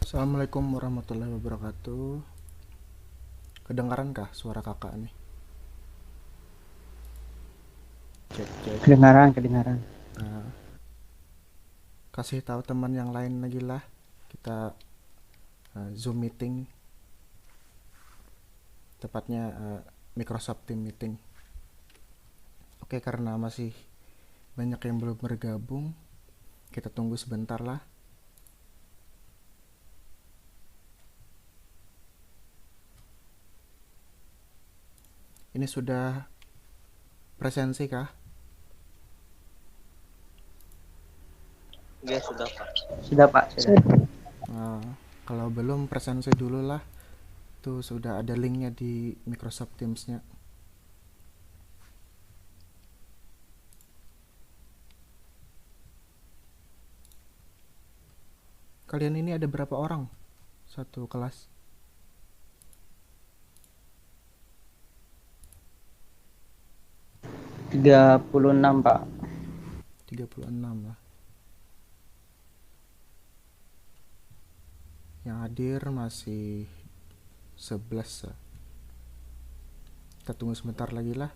Assalamualaikum warahmatullahi wabarakatuh. Kedengaran kah suara kakak nih? Cek cek. Kedengaran, kedengaran. Nah, kasih tahu teman yang lain lagi lah. Kita Zoom meeting, tepatnya Microsoft Team meeting. Oke, karena masih banyak yang belum bergabung, kita tunggu sebentar lah. Ini sudah presensi kah? Ya sudah Pak. Sudah Pak, sudah. Nah, kalau belum presensi dulu lah. Tuh sudah ada linknya di Microsoft Teams-nya. Kalian ini ada berapa orang? Satu kelas. 36 Pak. 36 lah. Yang hadir masih 11 ya. Kita tunggu sebentar lagi lah.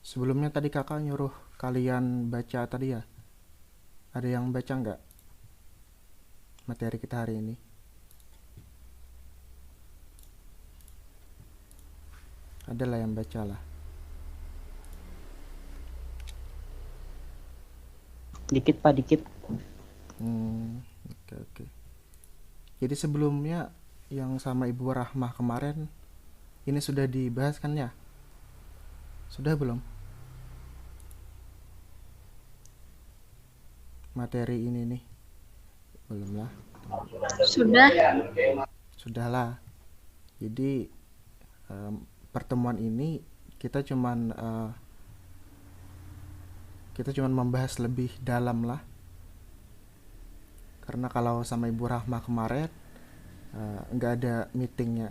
Sebelumnya tadi kakak nyuruh kalian baca tadi ya. Ada yang baca nggak materi kita hari ini? Ada lah yang baca lah. Dikit Pak, dikit. Oke oke. Jadi sebelumnya yang sama Ibu Rahmah kemarin ini sudah dibahas kan ya? Sudah belum? Materi ini nih. Belum lah. Sudah. Sudahlah. Jadi pertemuan ini kita cuman membahas lebih dalam lah. Karena kalau sama Ibu Rahma kemarin nggak ada meetingnya.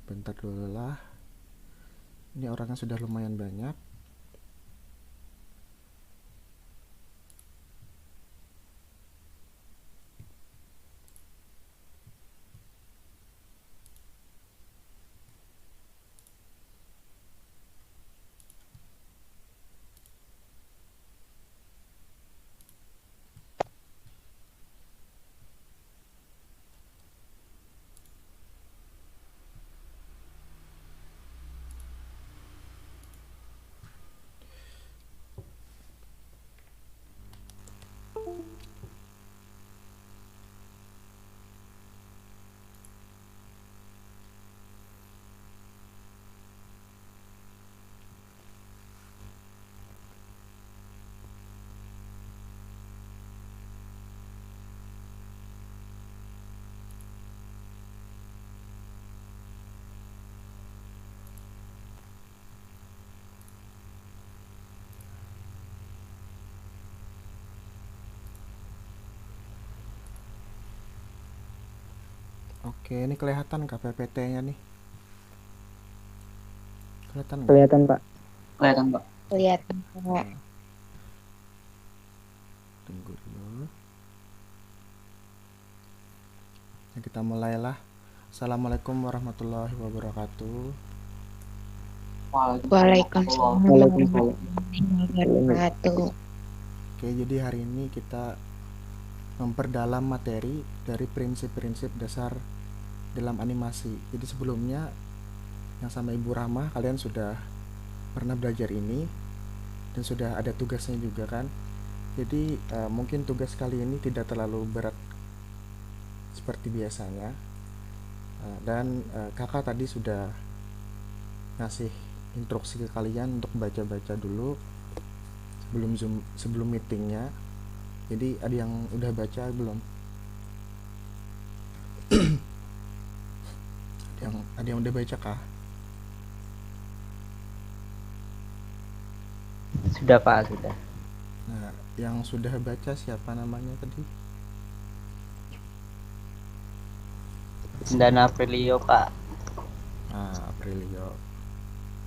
Bentar dulu lah. Ini orangnya sudah lumayan banyak. Oke, ini kelihatan kah PPT-nya nih? Kelihatan nggak? Kelihatan Pak. Kelihatan Pak. Kelihatan Pak. Tunggu dulu. Nah, kita mulailah. Assalamualaikum warahmatullahi wabarakatuh. Waalaikumsalam Waalaikumsalam. warahmatullahi wabarakatuh. Oke, jadi hari ini kita memperdalam materi dari prinsip-prinsip dasar dalam animasi. Jadi sebelumnya yang sama Ibu Rama kalian sudah pernah belajar ini dan sudah ada tugasnya juga kan. Jadi mungkin tugas kali ini tidak terlalu berat seperti biasanya. Dan kakak tadi sudah ngasih instruksi ke kalian untuk baca-baca dulu sebelum meetingnya. Jadi ada yang udah baca belum? ada yang udah baca kah? Sudah Pak, sudah. Nah, yang sudah baca siapa namanya tadi? Dana Aprilio Pak. Aprilio.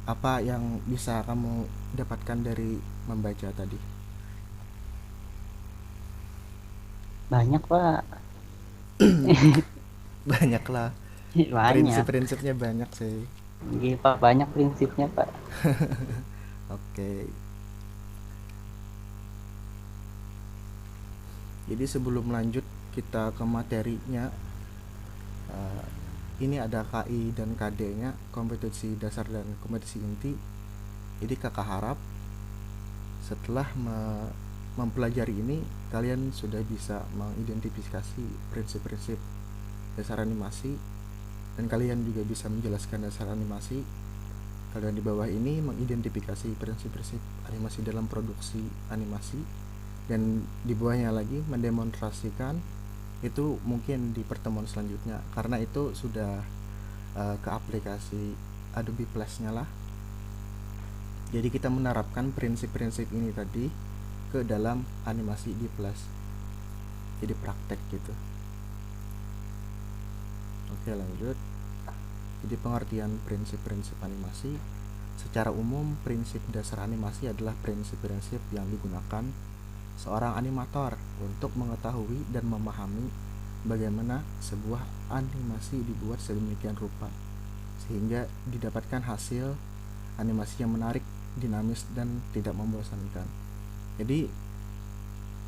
Apa yang bisa kamu dapatkan dari membaca tadi? Banyak Pak. Banyak lah, Banyak. prinsip-prinsipnya banyak sih. Iya Pak, banyak prinsipnya Pak. Oke, jadi sebelum lanjut kita ke materinya, eh, ini ada KI dan KD-nya, kompetensi dasar dan kompetensi inti. Jadi kakak harap setelah mempelajari ini, kalian sudah bisa mengidentifikasi prinsip-prinsip dasar animasi, dan kalian juga bisa menjelaskan dasar animasi. Kalian di bawah ini mengidentifikasi prinsip-prinsip animasi dalam produksi animasi, dan di bawahnya lagi mendemonstrasikan. Itu mungkin di pertemuan selanjutnya, karena itu sudah ke aplikasi Adobe Flash-nya lah. Jadi kita menerapkan prinsip-prinsip ini tadi ke dalam animasi di Flash, jadi praktek gitu. Oke, lanjut. Jadi pengertian prinsip-prinsip animasi. Secara umum, prinsip dasar animasi adalah prinsip-prinsip yang digunakan seorang animator untuk mengetahui dan memahami bagaimana sebuah animasi dibuat sedemikian rupa sehingga didapatkan hasil animasi yang menarik, dinamis, dan tidak membosankan. Jadi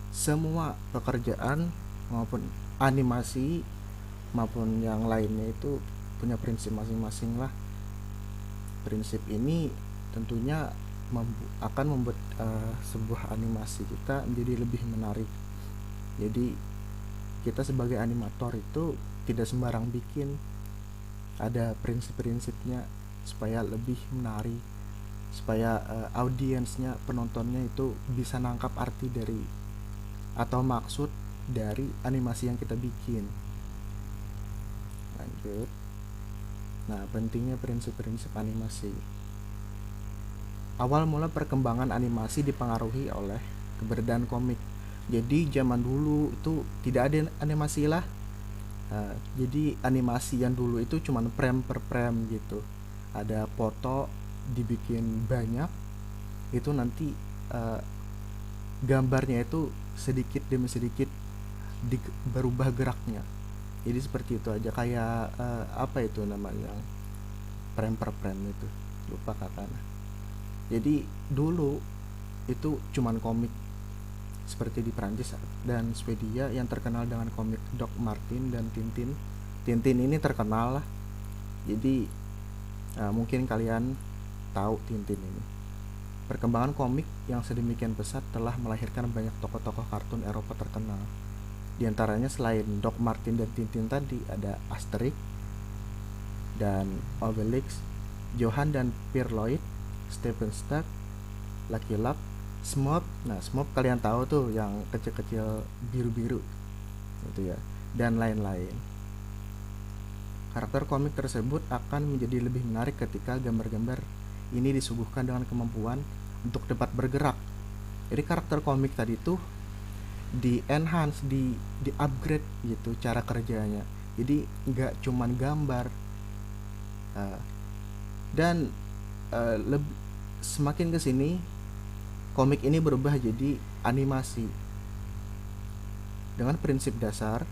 semua pekerjaan maupun animasi maupun yang lainnya itu punya prinsip masing-masing lah. Prinsip ini tentunya akan membuat sebuah animasi kita menjadi lebih menarik. Jadi kita sebagai animator itu tidak sembarang bikin, ada prinsip-prinsipnya supaya lebih menarik, supaya audiensnya, penontonnya itu bisa nangkap arti dari atau maksud dari animasi yang kita bikin. Lanjut. Nah, pentingnya prinsip-prinsip animasi. Awal mula perkembangan animasi dipengaruhi oleh keberadaan komik. Jadi zaman dulu itu tidak ada animasi lah. Jadi animasi yang dulu itu cuma frame per frame gitu. Ada foto dibikin banyak, itu nanti gambarnya itu sedikit demi sedikit berubah geraknya. Jadi seperti itu aja, kayak apa itu namanya, frame per frame itu, lupa katanya. Jadi dulu itu cuman komik seperti di Prancis dan Swedia yang terkenal dengan komik Doc Martin dan Tintin. Tintin ini terkenal lah. Jadi mungkin kalian tahu Tintin ini. Perkembangan komik yang sedemikian pesat telah melahirkan banyak tokoh-tokoh kartun Eropa terkenal. Di antaranya selain Doc Martin dan Tintin tadi ada Asterix dan Obelix, Johan dan Pierre Lloyd, Stephen Stark, Lucky Luke, Smurf. Nah, Smurf kalian tahu tuh, yang kecil-kecil biru-biru gitu ya, dan lain-lain. Karakter komik tersebut akan menjadi lebih menarik ketika gambar-gambar ini disuguhkan dengan kemampuan untuk dapat bergerak. Jadi karakter komik tadi tuh di enhance, di upgrade gitu cara kerjanya. Jadi nggak cuman gambar, dan semakin kesini komik ini berubah jadi animasi. Dengan prinsip dasar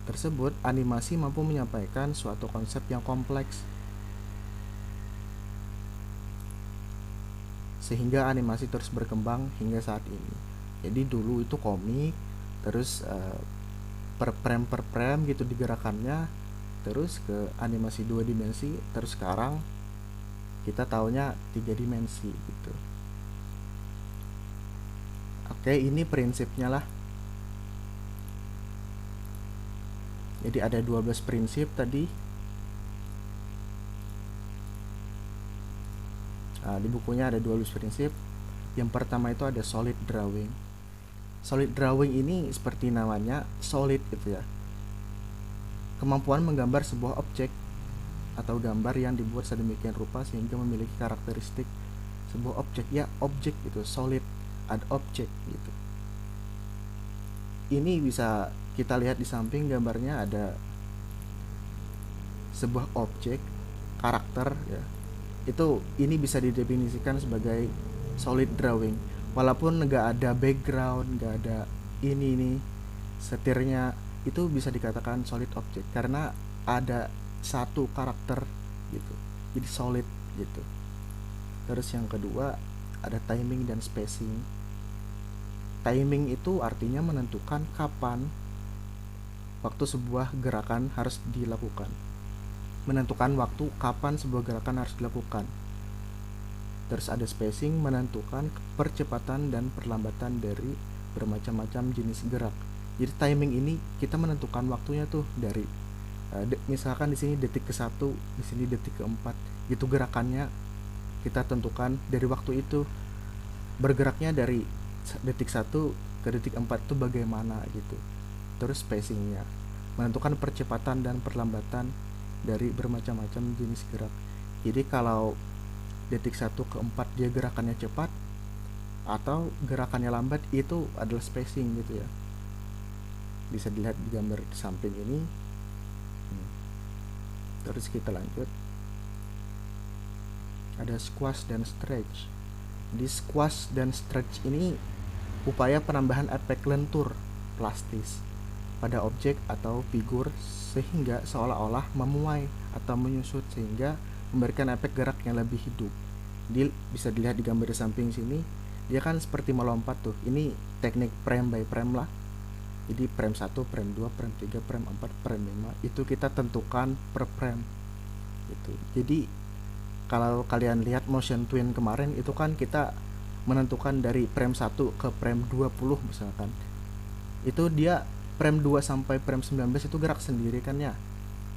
tersebut, animasi mampu menyampaikan suatu konsep yang kompleks sehingga animasi terus berkembang hingga saat ini. Jadi dulu itu komik, terus per frame gitu digerakannya, terus ke animasi 2 dimensi, terus sekarang kita taunya 3 dimensi gitu. Oke, ini prinsipnya lah. Jadi ada 12 prinsip tadi. Di bukunya ada 12 prinsip. Yang pertama itu ada solid drawing. Solid drawing ini seperti namanya, solid gitu ya. Kemampuan menggambar sebuah objek atau gambar yang dibuat sedemikian rupa sehingga memiliki karakteristik sebuah objek, ya objek gitu, solid, ada objek gitu. Ini bisa kita lihat di samping gambarnya, ada sebuah objek, karakter ya. itu ini bisa didefinisikan sebagai solid drawing, walaupun nggak ada background, nggak ada ini setirnya, itu bisa dikatakan solid object karena ada satu karakter gitu, jadi solid gitu. Terus yang kedua ada timing dan spacing. Timing itu artinya menentukan kapan waktu sebuah gerakan harus dilakukan, menentukan waktu kapan sebuah gerakan harus dilakukan. Terus ada spacing, menentukan percepatan dan perlambatan dari bermacam-macam jenis gerak. Jadi timing ini kita menentukan waktunya tuh dari misalkan di sini detik ke 1, di sini detik ke 4, itu gerakannya kita tentukan dari waktu itu. Bergeraknya dari detik 1 ke detik 4 itu bagaimana gitu. Terus spacingnya menentukan percepatan dan perlambatan dari bermacam-macam jenis gerak. Jadi kalau detik 1 ke 4 dia gerakannya cepat atau gerakannya lambat, itu adalah spacing gitu ya. Bisa dilihat di gambar di samping ini. Terus kita lanjut. Ada squash dan stretch. Di squash dan stretch ini upaya penambahan efek lentur plastis pada objek atau figur sehingga seolah-olah memuai atau menyusut sehingga memberikan efek gerak yang lebih hidup. Bisa dilihat di gambar di samping sini, dia kan seperti melompat tuh. Ini teknik frame by frame lah. Jadi frame 1, frame 2, frame 3, frame 4, frame 5 itu kita tentukan per frame gitu. Jadi kalau kalian lihat motion twin kemarin itu kan kita menentukan dari frame 1 ke frame 20 misalkan. Itu dia frame 2 sampai frame 19 itu gerak sendiri kan ya.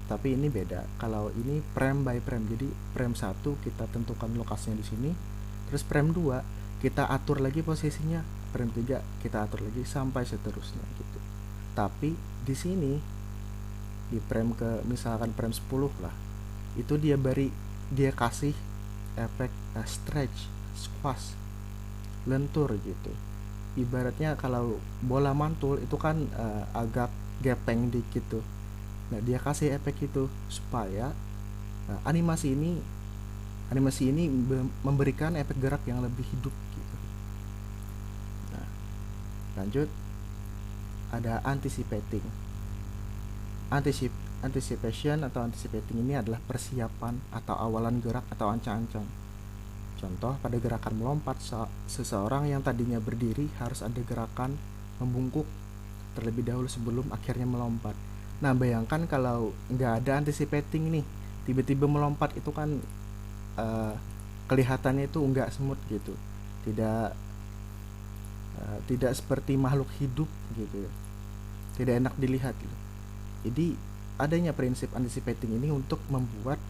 Tapi ini beda. Kalau ini frame by frame. Jadi frame 1 kita tentukan lokasinya di sini. Terus frame 2 kita atur lagi posisinya. Frame 3 kita atur lagi sampai seterusnya gitu. Tapi di sini di frame ke misalkan frame 10 lah. Itu dia kasih efek stretch, squash, lentur gitu. Ibaratnya kalau bola mantul itu kan agak gepeng dikit tuh. Nah, dia kasih efek itu supaya animasi ini memberikan efek gerak yang lebih hidup gitu. Nah, lanjut ada anticipating. Anticipation atau anticipating ini adalah persiapan atau awalan gerak atau ancang-ancang. Contoh, pada gerakan melompat, seseorang yang tadinya berdiri harus ada gerakan membungkuk terlebih dahulu sebelum akhirnya melompat. Nah, bayangkan kalau nggak ada anticipating nih, tiba-tiba melompat, itu kan kelihatannya itu nggak smooth gitu, tidak seperti makhluk hidup gitu ya, tidak enak dilihat gitu. Jadi adanya prinsip anticipating ini untuk membuat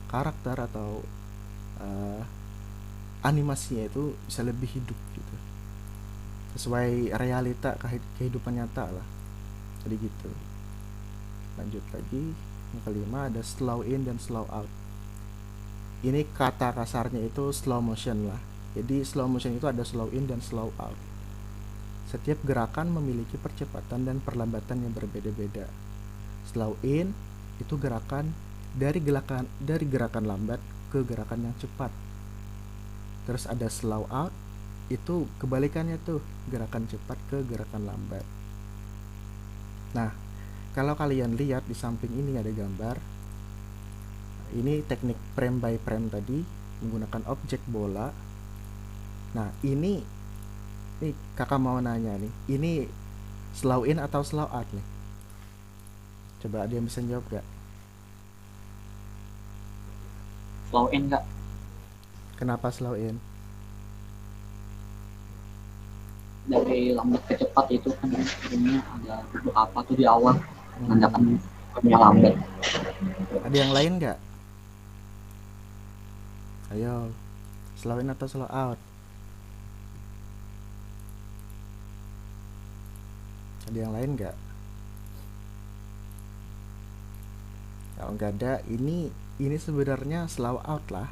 karakter atau animasinya itu bisa lebih hidup gitu, sesuai realita kehidupan nyata lah. Jadi gitu. Lanjut lagi, yang kelima ada slow in dan slow out. Ini kata kasarnya itu slow motion lah. Jadi slow motion itu ada slow in dan slow out. Setiap gerakan memiliki percepatan dan perlambatan yang berbeda-beda. Slow in itu gerakan dari gerakan lambat ke gerakan yang cepat. Terus ada slow out, itu kebalikannya tuh, gerakan cepat ke gerakan lambat. Nah, kalau kalian lihat di samping ini ada gambar. Ini teknik frame by frame tadi menggunakan objek bola. Nah, ini kakak mau nanya nih, ini slow in atau slow out nih? Coba ada yang bisa jawab gak? Slow in kak. Kenapa slow in? Dari lambat ke cepat itu kan sebenarnya ada beberapa tuh di awal menandakan yang lambat. Ada yang lain gak? Ayo, slow in atau slow out? Ada yang lain gak? Kalau nggak ada, ini sebenarnya slow out lah.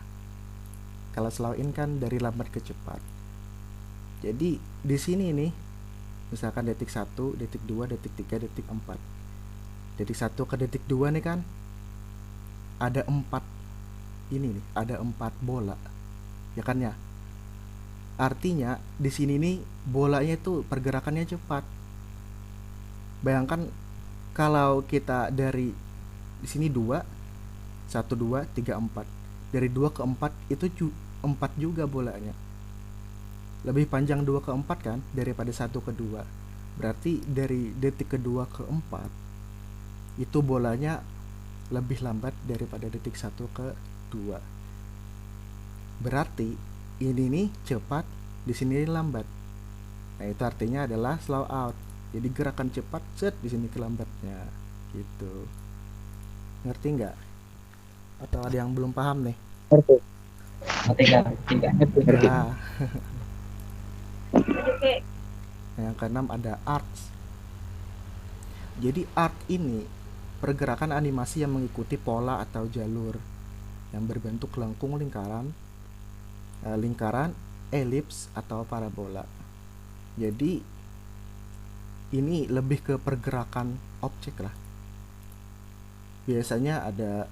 Kalau slow in kan dari lambat ke cepat. Jadi di sini nih, misalkan detik 1, detik 2, detik 3, detik 4. Detik 1 ke detik 2 nih kan ada 4 ini nih ada 4 bola, ya kan ya. Artinya di sini nih bolanya itu pergerakannya cepat. Bayangkan kalau kita dari di sini 2, 1 2 3 4. Dari 2 ke 4 itu 4 juga bolanya. Lebih panjang 2 ke 4 kan daripada 1 ke 2. Berarti dari detik kedua ke 4 itu bolanya lebih lambat daripada detik 1 ke 2. Berarti ini nih cepat, di sini lambat. Nah, itu artinya adalah slow out. Jadi gerakan cepat, set di sini kelambatnya. Gitu. Ngerti nggak? Atau ada yang belum paham nih? Ngerti. Tiga. Ya. Yang keenam ada arcs. Jadi arc ini pergerakan animasi yang mengikuti pola atau jalur yang berbentuk lengkung, lingkaran, elips atau parabola. Jadi ini lebih ke pergerakan objek lah. Biasanya ada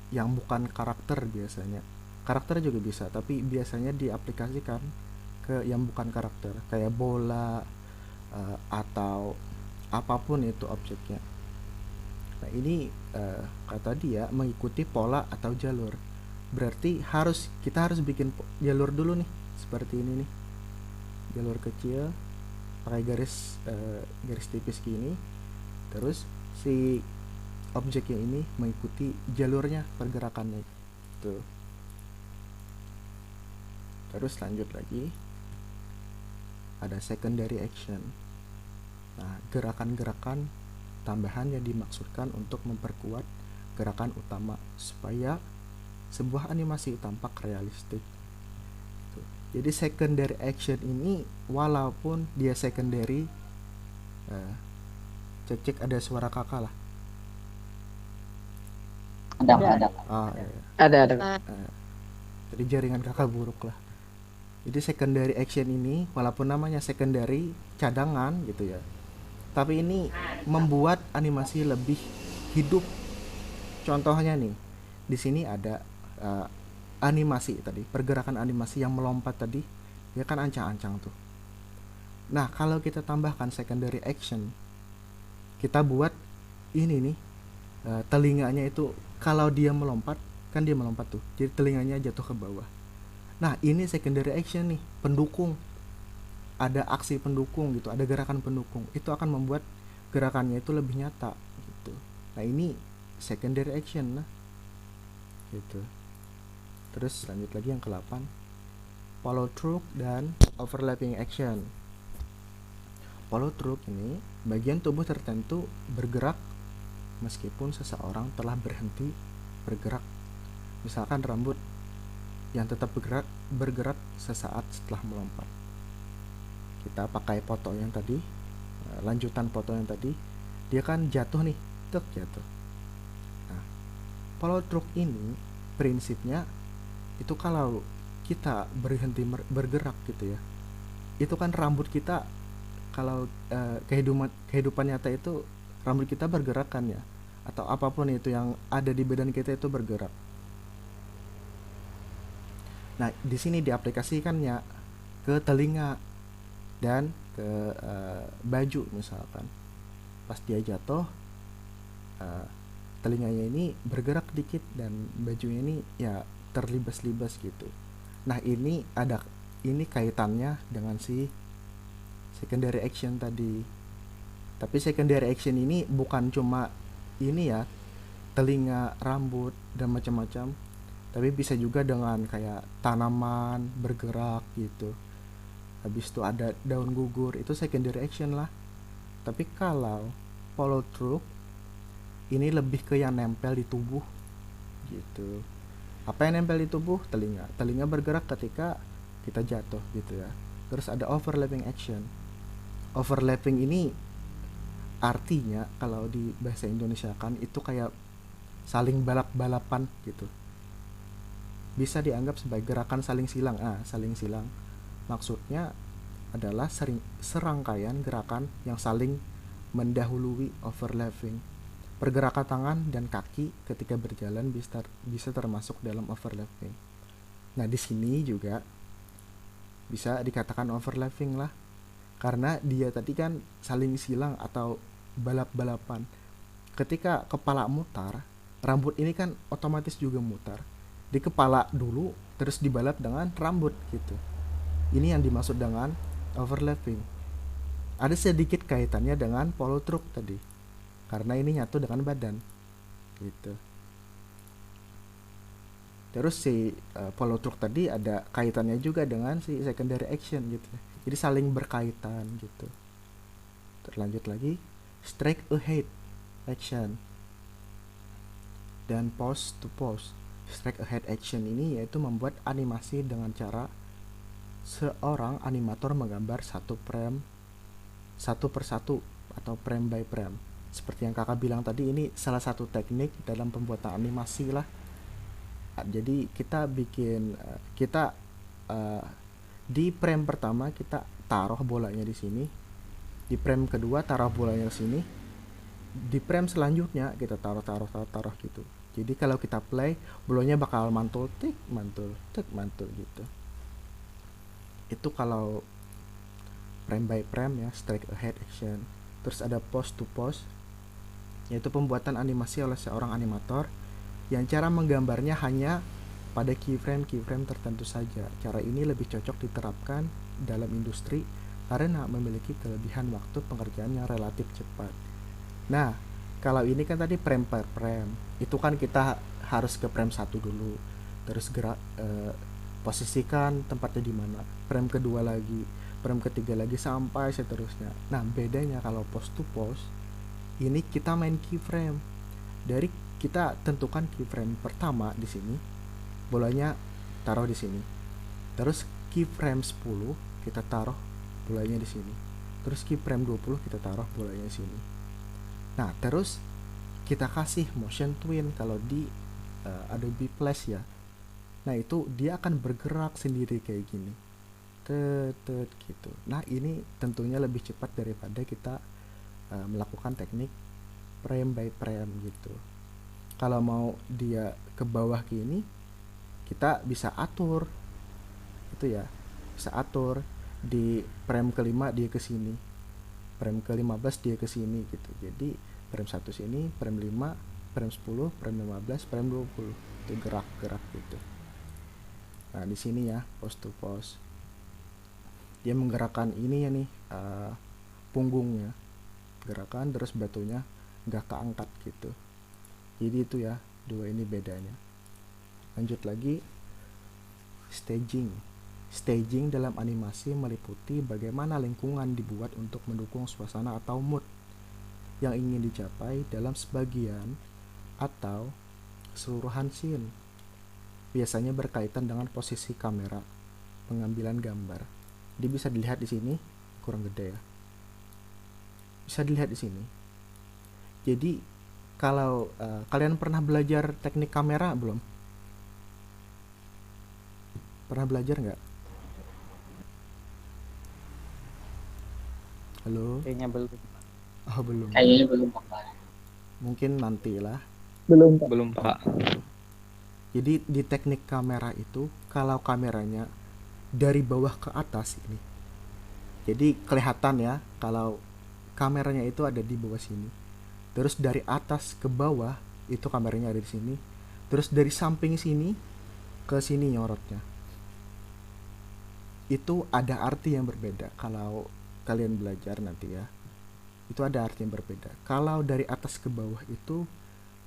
yang bukan karakter biasanya. Karakter juga bisa, tapi biasanya diaplikasikan ke yang bukan karakter, kayak bola atau apapun itu objeknya. Nah, ini kata dia mengikuti pola atau jalur. Berarti kita harus bikin jalur dulu nih, seperti ini nih. Jalur kecil pakai garis tipis gini. Terus si objeknya ini mengikuti jalurnya, pergerakannya. Tuh. Terus lanjut lagi. Ada secondary action. Nah, gerakan-gerakan tambahan yang dimaksudkan untuk memperkuat gerakan utama supaya sebuah animasi tampak realistik. Tuh. Jadi secondary action ini walaupun dia secondary, cek ada suara kakak lah. Ada. Iya. Ada. Jadi jaringan kakak buruk lah. Jadi secondary action ini walaupun namanya secondary, cadangan gitu ya, tapi ini membuat animasi lebih hidup. Contohnya nih, di sini ada animasi tadi, pergerakan animasi yang melompat tadi, dia kan ancang-ancang tuh. Nah, kalau kita tambahkan secondary action, kita buat ini nih, telinganya itu kalau dia melompat, kan dia melompat tuh, jadi telinganya jatuh ke bawah. Nah, ini secondary action nih, pendukung. Ada aksi pendukung gitu, ada gerakan pendukung. Itu akan membuat gerakannya itu lebih nyata gitu. Nah, ini secondary action lah. Gitu. Terus lanjut lagi yang ke-8. Follow through dan overlapping action. Follow through ini bagian tubuh tertentu bergerak meskipun seseorang telah berhenti bergerak. Misalkan rambut yang tetap bergerak sesaat setelah melompat. Kita pakai foto yang tadi, lanjutan foto yang tadi, dia kan jatuh nih, jatuh. Nah, follow through ini prinsipnya itu kalau kita berhenti bergerak gitu ya, itu kan rambut kita kalau kehidupan nyata itu rambut kita bergerak kan ya, atau apapun itu yang ada di badan kita itu bergerak. Nah, di sini diaplikasikannya ke telinga dan ke baju misalkan. Pas dia jatuh, telinganya ini bergerak dikit dan bajunya ini ya terlibas-libas gitu. Nah, ini kaitannya dengan si secondary action tadi. Tapi secondary action ini bukan cuma ini ya, telinga, rambut dan macam-macam. Tapi bisa juga dengan kayak tanaman bergerak gitu. Habis itu ada daun gugur, itu secondary action lah. Tapi kalau follow through ini lebih ke yang nempel di tubuh gitu. Apa yang nempel di tubuh? Telinga bergerak ketika kita jatuh gitu ya. Terus ada overlapping action. Overlapping ini artinya kalau di bahasa Indonesia kan itu kayak saling balap-balapan gitu. Bisa dianggap sebagai gerakan saling silang. Saling silang maksudnya adalah serangkaian gerakan yang saling mendahului, overlapping. Pergerakan tangan dan kaki ketika berjalan bisa termasuk dalam overlapping. Nah, di sini juga bisa dikatakan overlapping lah, karena dia tadi kan saling silang atau balap-balapan. Ketika kepala mutar, rambut ini kan otomatis juga mutar. Di kepala dulu, terus dibalap dengan rambut gitu. Ini yang dimaksud dengan overlapping. Ada sedikit kaitannya dengan follow through tadi, karena ini nyatu dengan badan gitu. Terus si follow through tadi ada kaitannya juga dengan si secondary action gitu. Jadi saling berkaitan gitu. Terlanjut lagi, straight ahead action dan pose to pose. Straight ahead action ini yaitu membuat animasi dengan cara seorang animator menggambar satu frame satu persatu atau frame by frame. Seperti yang kakak bilang tadi, ini salah satu teknik dalam pembuatan animasi lah. Jadi kita bikin di frame pertama kita taruh bolanya di sini, di frame kedua taruh bolanya di sini, di frame selanjutnya kita taruh gitu. Jadi kalau kita play, bolanya bakal mantul gitu. Itu kalau frame by frame ya, straight ahead action. Terus ada pose to pose, yaitu pembuatan animasi oleh seorang animator yang cara menggambarnya hanya pada keyframe tertentu saja. Cara ini lebih cocok diterapkan dalam industri karena memiliki kelebihan waktu pengerjaan yang relatif cepat. Nah, kalau ini kan tadi frame per frame, itu kan kita harus ke frame 1 dulu, terus posisikan tempatnya di mana, frame kedua lagi, frame ketiga lagi, sampai seterusnya. Nah, bedanya kalau pose to pose, ini kita main keyframe. Dari kita tentukan keyframe pertama di sini, bolanya taruh di sini. Terus keyframe 10 kita taruh bolanya di sini. Terus keyframe 20 kita taruh bolanya di sini. Nah, terus kita kasih motion twin kalau di Adobe Flash ya. Nah, itu dia akan bergerak sendiri kayak gini. Gitu. Nah, ini tentunya lebih cepat daripada kita melakukan teknik frame by frame gitu. Kalau mau dia ke bawah gini, kita bisa atur itu ya, bisa atur di frame kelima dia ke sini, frame ke-15 dia ke sini gitu. Jadi frame 1 sini, frame 5, frame 10, frame 15, frame 20 itu gerak-gerak gitu. Nah, di sini ya, pose to pose, dia menggerakkan ini ya nih, punggungnya gerakan, terus batunya nggak keangkat gitu. Jadi itu ya, dua ini bedanya. Lanjut lagi, staging dalam animasi meliputi bagaimana lingkungan dibuat untuk mendukung suasana atau mood yang ingin dicapai dalam sebagian atau keseluruhan scene. Biasanya berkaitan dengan posisi kamera, pengambilan gambar. Dia bisa dilihat di sini, kurang gede ya. Bisa dilihat di sini. Jadi kalau kalian pernah belajar teknik kamera belum? Pernah belajar nggak? Halo? Kayaknya belum. Oh, belum. Kayaknya belum Pak. Mungkin nantilah. Belum, Pak. Jadi di teknik kamera itu, kalau kameranya dari bawah ke atas ini, jadi kelihatan ya kalau kameranya itu ada di bawah sini. Terus dari atas ke bawah itu kameranya ada di sini. Terus dari samping sini ke sini nyorotnya. Itu ada arti yang berbeda kalau kalian belajar nanti ya. Itu ada arti yang berbeda. Kalau dari atas ke bawah itu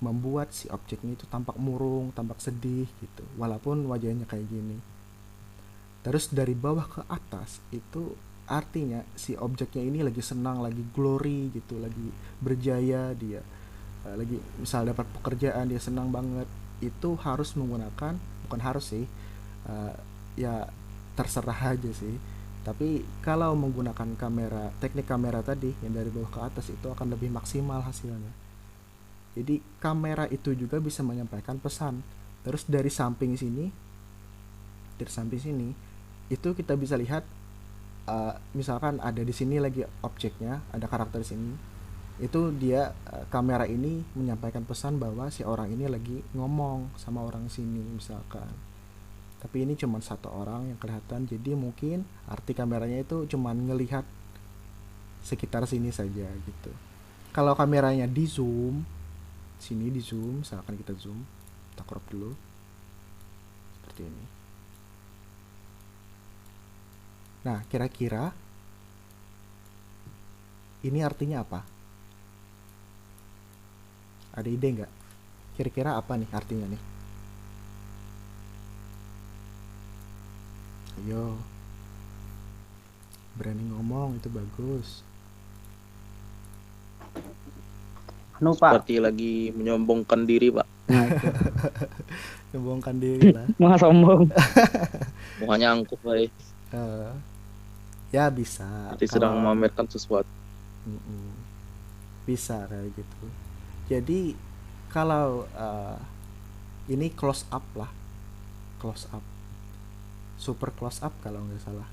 membuat si objeknya itu tampak murung, tampak sedih gitu, walaupun wajahnya kayak gini. Terus dari bawah ke atas itu artinya si objeknya ini lagi senang, lagi glory gitu, lagi berjaya dia, lagi misal dapat pekerjaan, dia senang banget. Itu harus menggunakan, bukan harus sih, ya terserah aja sih, tapi kalau menggunakan kamera, teknik kamera tadi yang dari bawah ke atas itu akan lebih maksimal hasilnya. Jadi kamera itu juga bisa menyampaikan pesan. Terus dari samping sini itu kita bisa lihat, misalkan ada di sini lagi objeknya, ada karakter di sini. Itu dia kamera ini menyampaikan pesan bahwa si orang ini lagi ngomong sama orang sini misalkan. Tapi ini cuma satu orang yang kelihatan, jadi mungkin arti kameranya itu cuma ngelihat sekitar sini saja gitu. Kalau kameranya di zoom, sini di zoom, misalkan kita zoom, kita crop dulu seperti ini. Nah, kira-kira ini artinya apa? Ada ide nggak? Kira-kira apa nih artinya nih? Ayo, berani ngomong, itu bagus. Anu Pak, Seperti lagi menyombongkan diri, Pak. nah itu Nyombongkan diri lah. mah sombong. Mukanya angkuh, Pak. Eh, ya bisa. Jadi sedang memamerkan sesuatu. Mm-mm. Bisa kayak gitu. Jadi kalau ini close up lah, close up, super close up kalau nggak salah.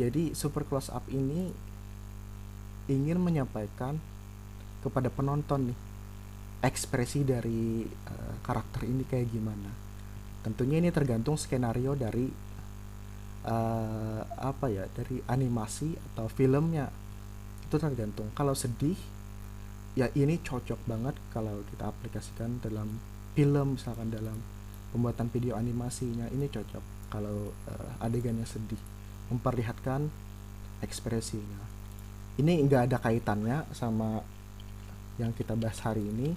Jadi super close up ini ingin menyampaikan kepada penonton nih ekspresi dari karakter ini kayak gimana. Tentunya ini tergantung skenario dari apa ya, dari animasi atau filmnya, itu tergantung. Kalau sedih ya ini cocok banget kalau kita aplikasikan dalam film, misalkan dalam pembuatan video animasinya ini cocok kalau adegannya sedih, memperlihatkan ekspresinya. Ini nggak ada kaitannya sama yang kita bahas hari ini,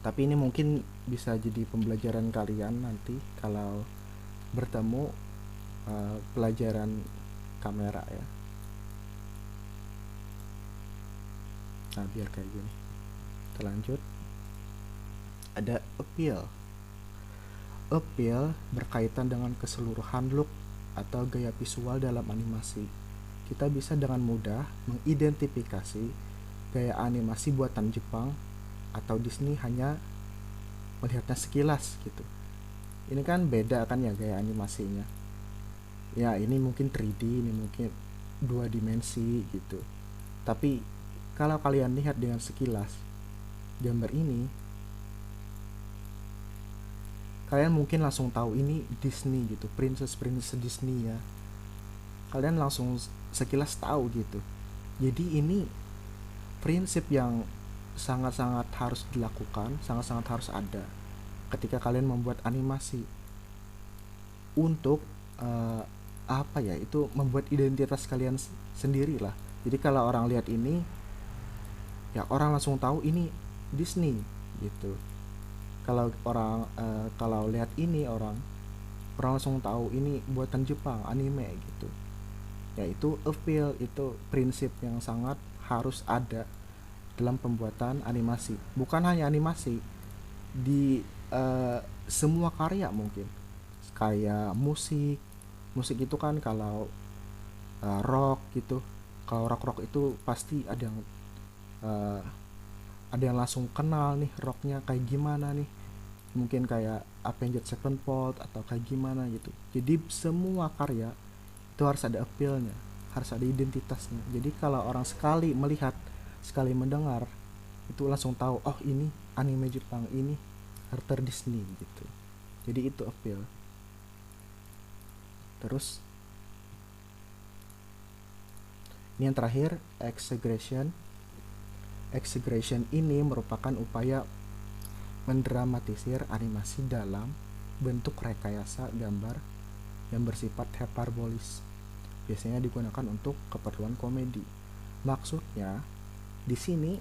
tapi ini mungkin bisa jadi pembelajaran kalian nanti kalau bertemu pelajaran kamera ya. Nah, biar kayak gini. Kita lanjut. Ada appeal. Appeal berkaitan dengan keseluruhan look atau gaya visual dalam animasi. Kita bisa dengan mudah mengidentifikasi gaya animasi buatan Jepang atau Disney hanya melihatnya sekilas gitu. Ini kan beda kan ya gaya animasinya. Ya, ini mungkin 3D, ini mungkin 2 dimensi gitu. Tapi kalau kalian lihat dengan sekilas gambar ini, kalian mungkin langsung tahu ini Disney gitu, princess Disney ya. Kalian langsung sekilas tahu gitu. Jadi ini prinsip yang sangat-sangat harus dilakukan, sangat-sangat harus ada ketika kalian membuat animasi untuk apa ya, itu membuat identitas kalian sendiri lah. Jadi kalau orang lihat ini ya orang langsung tahu ini Disney gitu. Kalau orang kalau lihat ini orang langsung tahu ini buatan Jepang, anime gitu. Yaitu appeal, itu prinsip yang sangat harus ada dalam pembuatan animasi. Bukan hanya animasi, di semua karya mungkin. Kayak musik itu kan kalau rock gitu, kalau rock itu pasti uh, ada yang langsung kenal nih rocknya kayak gimana nih, mungkin kayak Avenged Sevenfold atau kayak gimana gitu. Jadi semua karya itu harus ada appeal-nya, harus ada identitasnya. Jadi kalau orang sekali melihat, sekali mendengar, itu langsung tahu, oh ini anime Jepang, ini karakter Disney gitu. Jadi itu appeal. Terus ini yang terakhir, exaggeration. Exaggeration ini merupakan upaya mendramatisir animasi dalam bentuk rekayasa gambar yang bersifat hiperbolis. Biasanya digunakan untuk keperluan komedi. Maksudnya di sini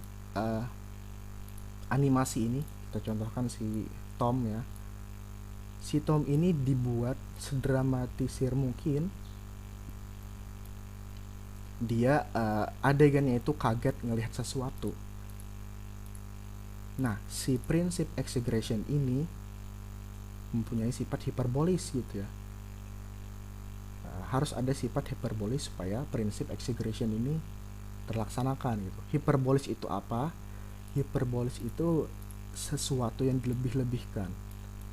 animasi ini, kita contohkan si Tom ya. Si Tom ini dibuat sedramatisir mungkin. Dia adegannya itu kaget ngelihat sesuatu. Nah, si prinsip exaggeration ini mempunyai sifat hiperbolis gitu ya. Harus ada sifat hiperbolis supaya prinsip exaggeration ini terlaksanakan gitu. Hiperbolis itu apa? Hiperbolis itu sesuatu yang dilebih-lebihkan.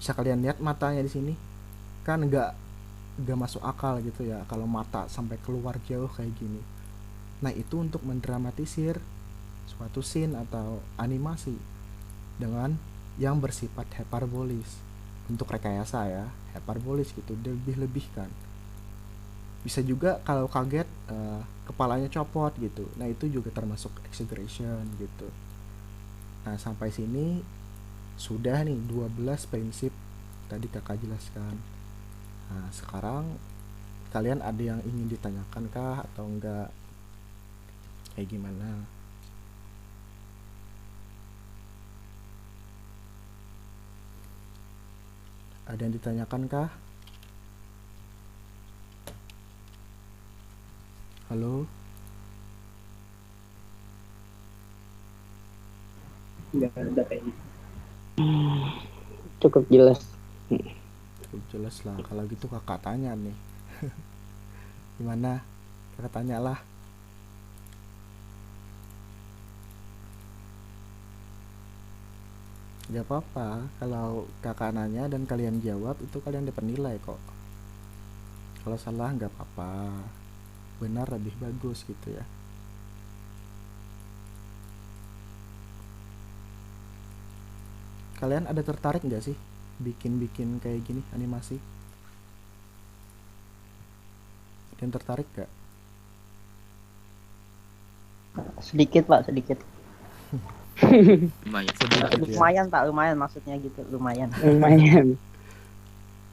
Bisa kalian lihat matanya di sini, kan nggak masuk akal gitu ya kalau mata sampai keluar jauh kayak gini. Nah, itu untuk mendramatisir suatu scene atau animasi dengan yang bersifat hyperbolis. Untuk rekayasa ya, hyperbolis gitu, lebih-lebihkan. Bisa juga kalau kaget kepalanya copot gitu. Nah, itu juga termasuk exaggeration gitu. Nah, sampai sini sudah nih 12 prinsip tadi kakak jelaskan. Nah, sekarang kalian ada yang ingin ditanyakan kah atau enggak? Kayak gimana? Ada yang ditanyakan kah? Halo? Nggak ada kayaknya. Cukup jelas. Cukup jelas lah. Kalau gitu kakak tanya nih. Gimana? Kakak tanya lah. Gak apa-apa. Kalau kakak nanya dan kalian jawab, itu kalian dapat nilai kok. Kalau salah nggak apa-apa. Benar lebih bagus gitu ya. Kalian ada tertarik nggak sih bikin-bikin kayak gini animasi? Ada yang tertarik gak? Sedikit Pak, sedikit. Lumayan. Sedikit ya. Lumayan Pak, lumayan maksudnya gitu, lumayan. Lumayan.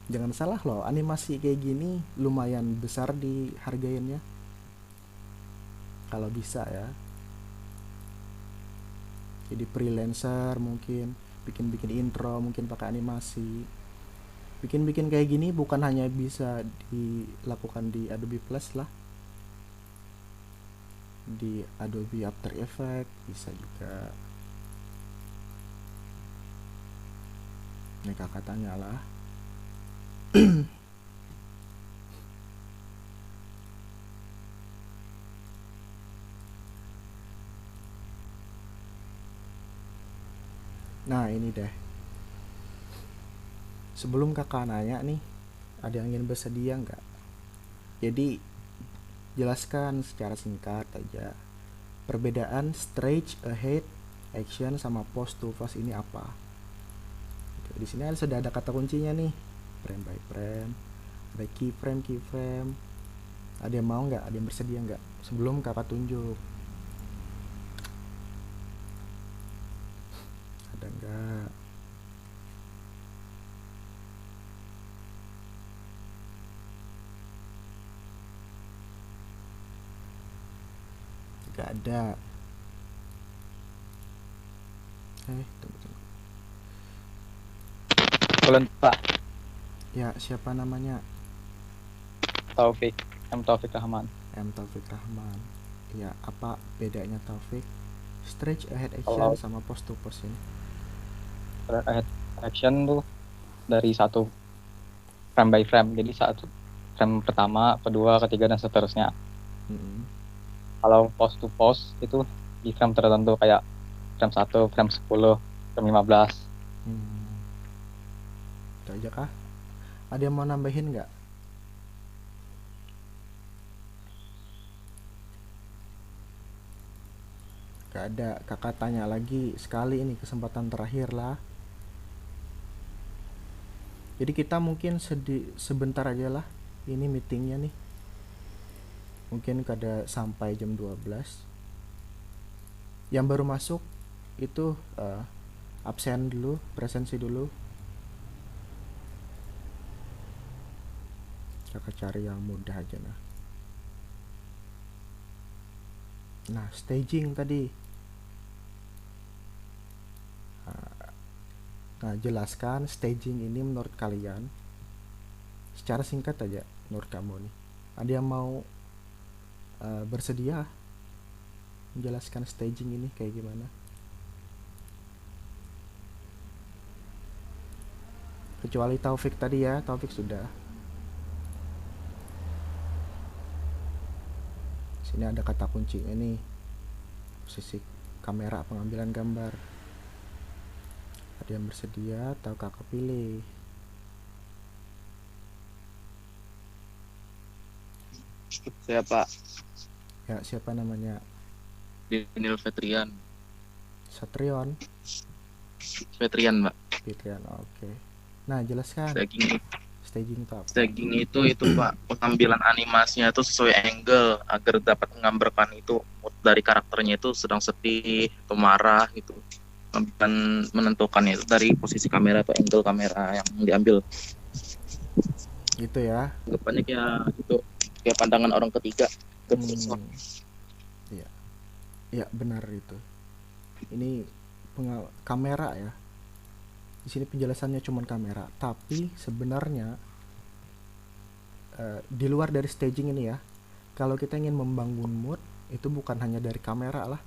Jangan salah loh, animasi kayak gini lumayan besar dihargainnya. Kalau bisa ya. Jadi freelancer mungkin bikin-bikin intro, mungkin pakai animasi. Bikin-bikin kayak gini bukan hanya bisa dilakukan di Adobe Plus lah. Di Adobe After Effects bisa juga. Ini kakak tanya lah. Nah, ini deh. Sebelum kakak nanya nih, ada yang ingin bersedia nggak? Jadi, jelaskan secara singkat aja. Perbedaan straight ahead action sama post to post ini apa? Di sini sudah ada kata kuncinya nih. Frame by frame, ada keyframe. Ada yang mau nggak? Ada yang bersedia nggak? Sebelum kakak tunjuk. Ada nggak? Nggak ada. Tunggu. Bulan Pak Ya, siapa namanya? Taufik, M Taufik Rahman. M Taufik Rahman. Ya, apa bedanya Taufik? Stretch ahead action Kalau sama post to post ini. action tuh dari satu frame by frame, jadi satu frame pertama, kedua, ketiga dan seterusnya. Mm-mm. Kalau post to post itu di frame tertentu kayak frame 1, frame 10, frame 15. Itu aja kah? Ada yang mau nambahin nggak? Gak ada. Kakak tanya lagi sekali, ini kesempatan terakhir lah. Jadi kita mungkin sebentar aja lah. Ini meetingnya nih. Mungkin kada sampai jam 12. Yang baru masuk itu absen dulu, presensi dulu. Kakak cari yang mudah aja nah. Nah, staging tadi. Nah, jelaskan staging ini menurut kalian secara singkat aja, menurut kamu nih. Ada yang mau bersedia menjelaskan staging ini kayak gimana? Kecuali Taufik tadi ya, Taufik sudah. Sini ada kata kunci ini, posisi kamera pengambilan gambar. Ada yang bersedia atau kakak pilih? Saya Pak. Ya, siapa namanya? Daniel Vetrian. Satrion, Vetrian, Pak. Fitrian. Oke. Nah, jelaskan Staging staging itu apa? staging itu Pak, pengambilan animasinya itu sesuai angle agar dapat menggambarkan itu mood dari karakternya itu sedang sedih atau marah gitu. Dan menentukannya itu dari posisi kamera atau angle kamera yang diambil. Gitu ya. Anggapannya kayak itu kayak pandangan orang ketiga. Iya. Iya, benar itu. Ini kamera ya. Di sini penjelasannya cuma kamera, tapi sebenarnya di luar dari staging ini ya, kalau kita ingin membangun mood itu bukan hanya dari kamera lah.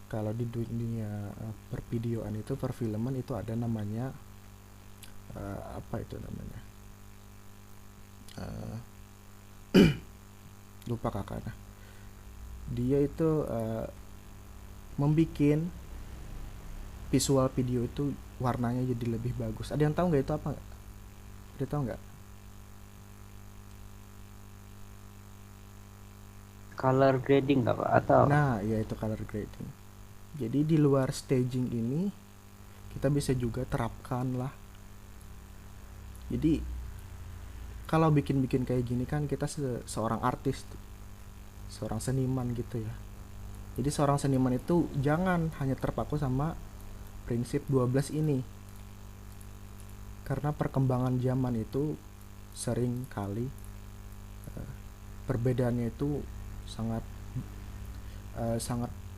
Kalau di dunia pervideoan itu, perfilman itu ada namanya apa itu namanya? Lupa kakak. Nah, dia itu membikin visual video itu warnanya jadi lebih bagus. Ada yang tahu nggak itu apa? Ada tahu nggak? Color grading nggak Pak? Atau Nah, ya itu color grading. Jadi di luar staging ini kita bisa juga terapkan lah. Jadi kalau bikin-bikin kayak gini kan kita seorang artis, seorang seniman gitu ya. Jadi seorang seniman itu jangan hanya terpaku sama prinsip 12 ini. Karena perkembangan zaman itu sering kali perbedaannya itu sangat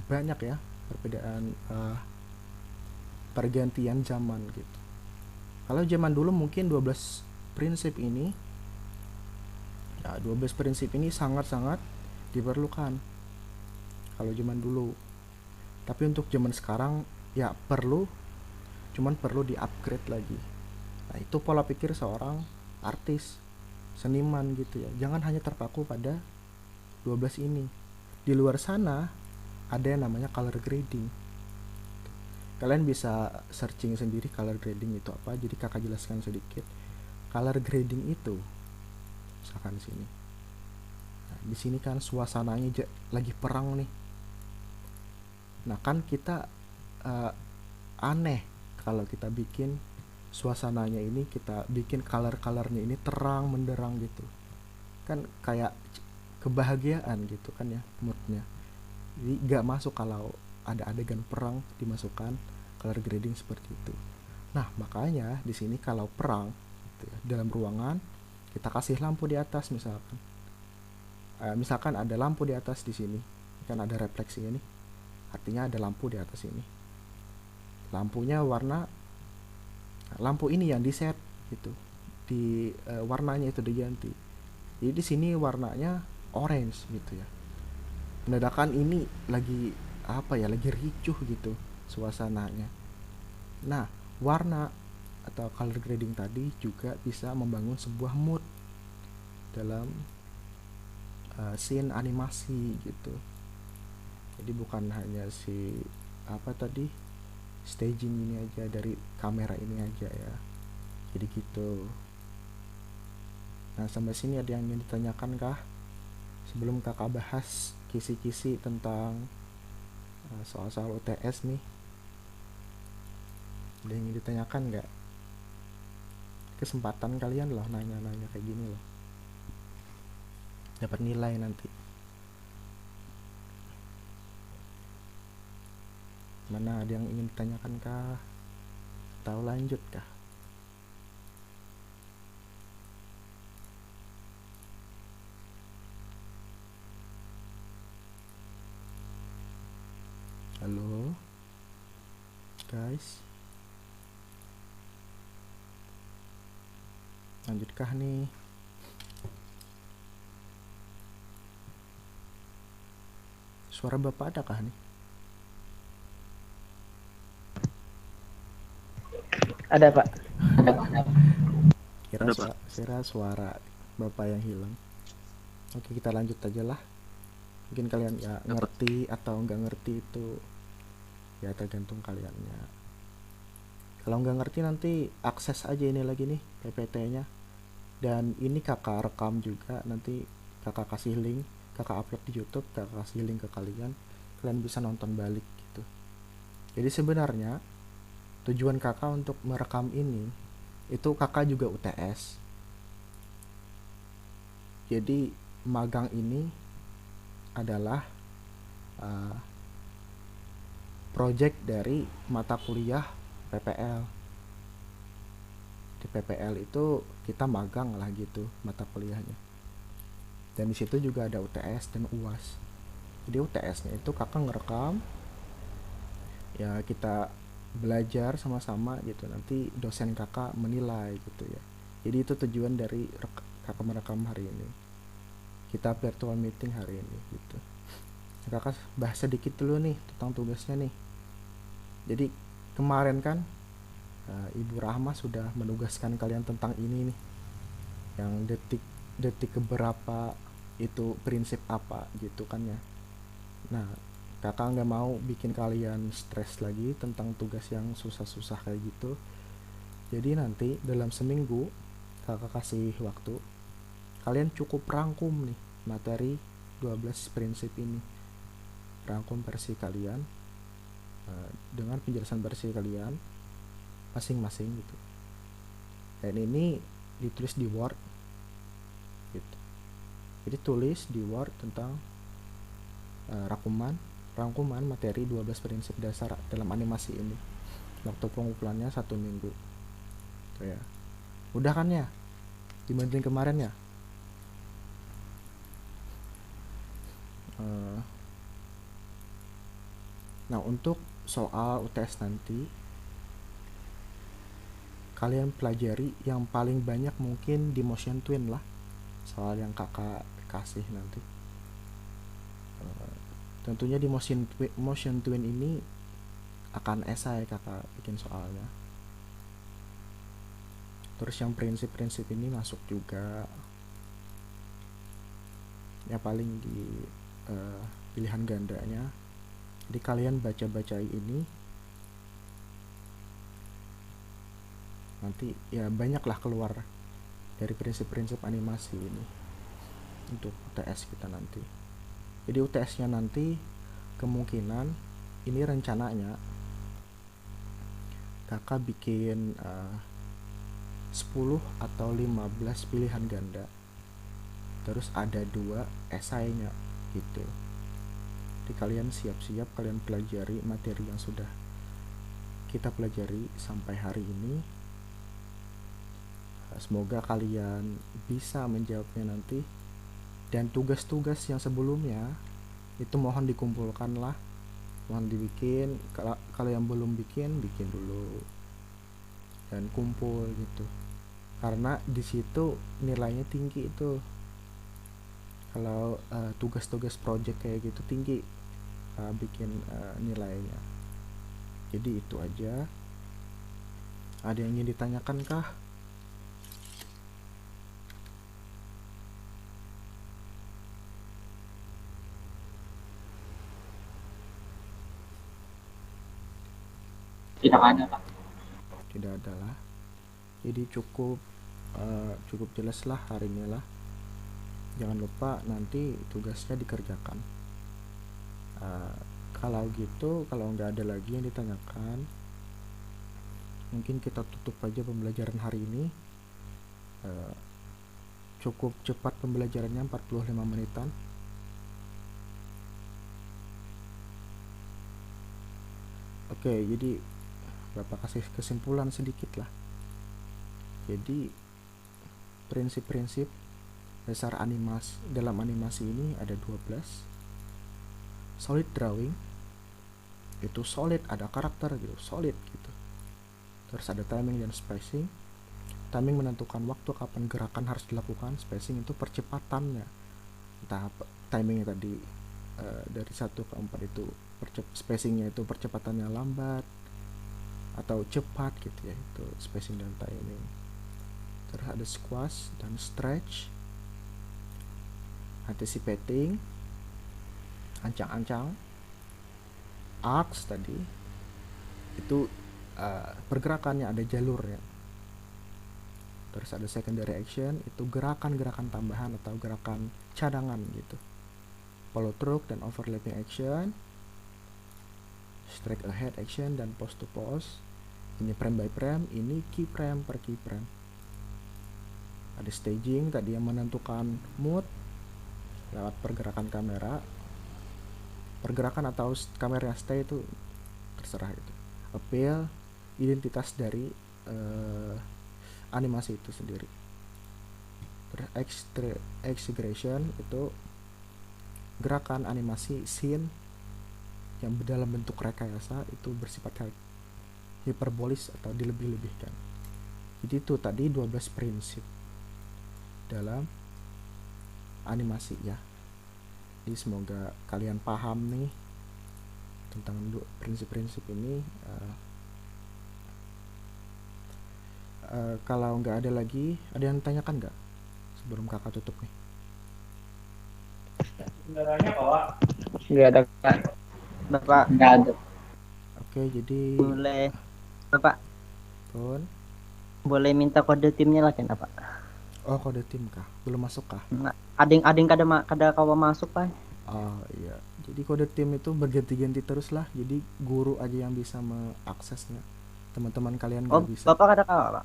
banyak ya, perbedaan pergantian zaman gitu. Kalau zaman dulu mungkin 12 prinsip ini ya, 12 prinsip ini sangat-sangat diperlukan kalau zaman dulu. Tapi untuk zaman sekarang ya cuman perlu di-upgrade lagi. Nah, itu pola pikir seorang artis, seniman gitu ya. Jangan hanya terpaku pada 12 ini. Di luar sana ada yang namanya color grading. Kalian bisa searching sendiri color grading itu apa. Jadi kakak jelaskan sedikit. Color grading itu misalkan di sini. Nah, di sini kan suasananya lagi perang nih. Nah, kan kita aneh kalau kita bikin suasananya ini, kita bikin color-colornya ini terang menderang gitu. Kan kayak kebahagiaan gitu kan ya moodnya. Jadi gak masuk kalau ada adegan perang dimasukkan color grading seperti itu. Nah, makanya di sini kalau perang gitu ya, dalam ruangan kita kasih lampu di atas misalkan ada lampu di atas di sini kan ada refleksinya nih, artinya ada lampu di atas ini. Lampunya lampu ini yang di set gitu, di warnanya itu diganti. Jadi di sini warnanya orange gitu ya. Mendadak ini lagi lagi ricuh gitu suasananya. Nah, warna atau color grading tadi juga bisa membangun sebuah mood dalam scene animasi gitu. Jadi bukan hanya staging ini aja, dari kamera ini aja ya. Jadi gitu. Nah, sampai sini ada yang ingin ditanyakan kah? Sebelum kakak bahas kisi-kisi tentang soal-soal UTS nih, ada yang ingin ditanyakan nggak? Kesempatan kalian loh nanya-nanya kayak gini loh, dapat nilai nanti. Mana ada yang ingin ditanyakan kah? Atau lanjut kah? Halo guys, lanjutkah nih? Suara bapak ada kah nih? ada Pak? Kira suara bapak yang hilang. Oke, kita lanjut aja lah. Mungkin kalian ya ngerti atau nggak ngerti itu ya tergantung kaliannya. Kalau nggak ngerti nanti akses aja ini lagi nih PPT-nya. Dan ini kakak rekam juga, nanti kakak kasih link kakak upload di YouTube, kakak kasih link ke kalian, kalian bisa nonton balik gitu. Jadi sebenarnya tujuan kakak untuk merekam ini itu kakak juga UTS. Jadi magang ini adalah project dari mata kuliah PPL. Di PPL itu kita magang lah gitu mata kuliahnya. Dan di situ juga ada UTS dan UAS. Jadi UTS-nya itu kakak ngerekam, ya kita belajar sama-sama gitu. Nanti dosen kakak menilai gitu ya. Jadi itu tujuan dari kakak merekam hari ini. Kita virtual meeting hari ini gitu. Kakak bahas sedikit dulu nih tentang tugasnya nih. Jadi kemarin kan Ibu Rahma sudah menugaskan kalian tentang ini nih, yang detik keberapa itu prinsip apa gitu kan ya. Nah kakak nggak mau bikin kalian stres lagi tentang tugas yang susah-susah kayak gitu. Jadi nanti dalam seminggu kakak kasih waktu, kalian cukup rangkum nih materi 12 prinsip ini, rangkum versi kalian dengan penjelasan versi kalian masing-masing gitu. Dan ini ditulis di Word gitu. Jadi tulis di Word tentang rangkuman materi 12 prinsip dasar dalam animasi ini. Waktu pengumpulannya 1 minggu tuh ya. Udah kan ya dibanding kemarin ya. Nah untuk soal UTS nanti kalian pelajari yang paling banyak mungkin di motion twin lah, soal yang kakak kasih nanti. Tentunya di motion twin ini akan esai kakak bikin soalnya. Terus yang prinsip-prinsip ini masuk juga ya, paling di pilihan gandanya. Jadi kalian baca-bacai ini nanti ya banyaklah keluar dari prinsip-prinsip animasi ini untuk UTS kita nanti. Jadi UTS nya nanti kemungkinan ini rencananya kakak bikin 10 atau 15 pilihan ganda, terus ada 2 esainya gitu. Jadi kalian siap-siap kalian pelajari materi yang sudah kita pelajari sampai hari ini. Semoga kalian bisa menjawabnya nanti. Dan tugas-tugas yang sebelumnya itu mohon dikumpulkan lah, mohon dibikin. Kalau yang belum bikin dulu dan kumpul gitu, karena di situ nilainya tinggi itu. Kalau tugas-tugas project kayak gitu tinggi bikin nilainya. Jadi itu aja. Ada yang ingin ditanyakan kah? Tidak ada Pak. Tidak ada lah. Jadi cukup jelas lah hari ini lah. Jangan lupa nanti tugasnya dikerjakan. Kalau gitu, kalau nggak ada lagi yang ditanyakan, mungkin kita tutup aja pembelajaran hari ini. Cukup cepat pembelajarannya, 45 menitan. Oke, jadi Bapak kasih kesimpulan sedikit lah. Jadi prinsip-prinsip dasar dalam animasi ini ada 12. Solid drawing itu solid, ada karakter gitu, solid gitu. Terus ada timing dan spacing. Timing menentukan waktu kapan gerakan harus dilakukan. Spacing itu percepatannya. Entah timingnya tadi dari 1 ke 4 itu spacingnya itu percepatannya lambat atau cepat gitu ya, itu spacing dan timing. Terus ada squash dan stretch, anticipating, ancang-ancang, arcs tadi itu pergerakannya ada jalurnya. Terus ada secondary action, itu gerakan-gerakan tambahan atau gerakan cadangan gitu. follow through dan overlapping action, straight ahead action dan post to post. Ini frame by frame, ini keyframe per keyframe. Ada staging tadi yang menentukan mood lewat pergerakan kamera. Pergerakan atau kamera stay itu terserah itu. Appeal, identitas dari animasi itu sendiri. Terus exaggeration itu gerakan animasi scene yang dalam bentuk rekayasa itu bersifat hiperbolis atau dilebih-lebihkan. Jadi itu tadi 12 prinsip dalam animasi ya. Jadi semoga kalian paham nih tentang prinsip-prinsip ini. Kalau nggak ada lagi, ada yang tanyakan nggak sebelum kakak tutup nih? Nggak ada Pak. Bapak Nggak ada. Oke, jadi boleh Bapak pun boleh minta kode timnya lagi nggak Pak? oh kode tim kah? Belum masuk kah? Nah, ading kada kawa masuk Pak. Oh iya, jadi kode tim itu berganti-ganti terus lah. Jadi guru aja yang bisa mengaksesnya. Teman-teman kalian Oh, nggak bisa. Bapak kada kawa Pak?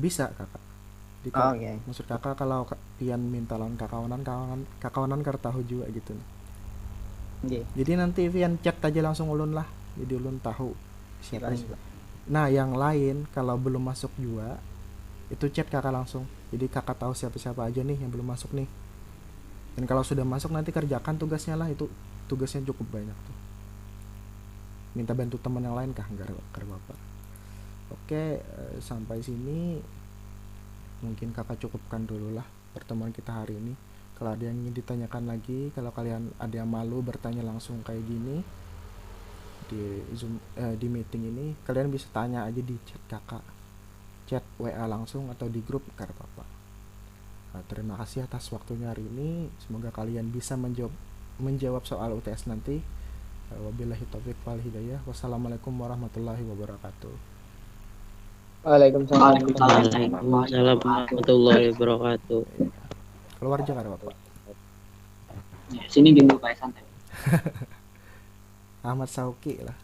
Bisa kakak. Jadi Oh, oke. maksud kakak kalau pian minta lawan kakawanan kar tahu juga gitu. Oke. Jadi nanti pian chat aja langsung ulun lah. Jadi ulun tahu siapa. Siap. Nah yang lain kalau belum masuk juga itu chat kakak langsung. Jadi kakak tahu siapa-siapa aja nih yang belum masuk nih. Dan kalau sudah masuk nanti kerjakan tugasnya lah, itu tugasnya cukup banyak tuh. Minta bantu teman yang lain kah? Enggak apa-apa. Oke, sampai sini mungkin kakak cukupkan dulu lah pertemuan kita hari ini. Kalau ada yang ingin ditanyakan lagi, kalau kalian ada yang malu bertanya langsung kayak gini di Zoom, di meeting ini, kalian bisa tanya aja di chat kakak, chat WA langsung atau di grup, gak apa-apa. Nah, terima kasih atas waktunya hari ini. Semoga kalian bisa menjawab soal UTS nanti. Wabillahi taufiq wal hidayah. Wassalamualaikum warahmatullahi wabarakatuh. Waalaikumsalam. Waalaikumsalam warahmatullahi wabarakatuh. Keluar aja gak apa-apa. Ya, sini dulu Pak santai. Ahmad Sauki lah.